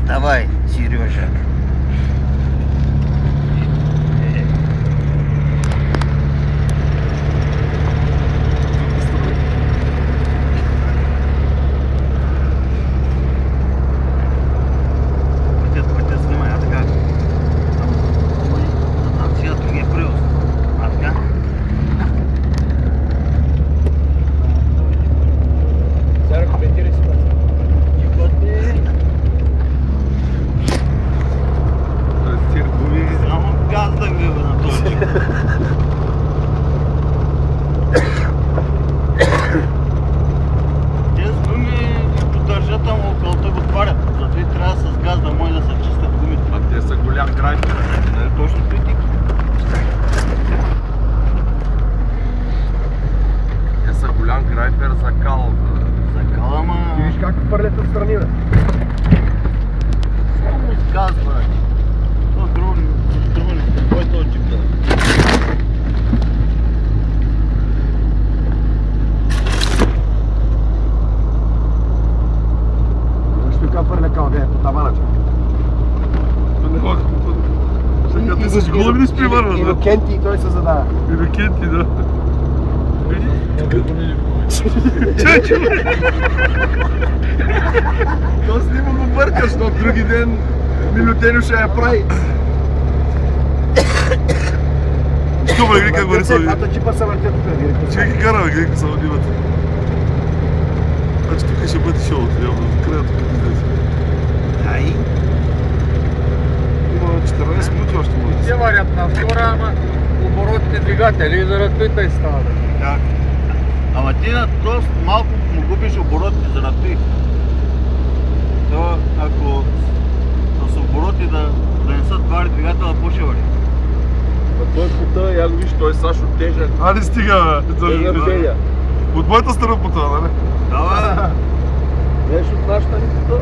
Давай, Сережа. Пътят снимай, а така. Там сега другия превоз. А така? Сега коментирай ситуация. Само газ да греба на този джип. Тези гуми поддържат, ама околото го тварят. Зато и трябва с газ да може да се чистят гумите. А те са голям грайфер. Нали точно критики? Те са голям грайфер за кал. За кал, ама... Ти виж как хвърлят отстрани, бе. Само с газ, брат. То дрони, кой е този джип да? Виж тук хвърля кал, бе, по тавана чак. Не мога. Сега те с голови не спривърват, бе. Инокенти и той се задава. Инокенти, да. Види? То снима го бъркаш, но други ден Милютеню ще я прави. Тук, бе, гледай как го рисува. Двата джипа се въртят тук. Чекай ги кара, бе, гледай как са водиват. Значи тук ще бъде шоуто, явно. Края тук е здесь. Ай! Има 14 минути още може. Те варят на втора, ама оборотни двигатели и заради той тъй става. Как? Ама ти на тост малко му губиш оборотите заради. То ако с обороти да не са твари двигателя, по-ще вари. А той пута, я го виж, той е Сашо тежък. Али стига, бе. Тежък беля. От моята страна по това, нали? Да, бе. Нещо от нашата ни пута.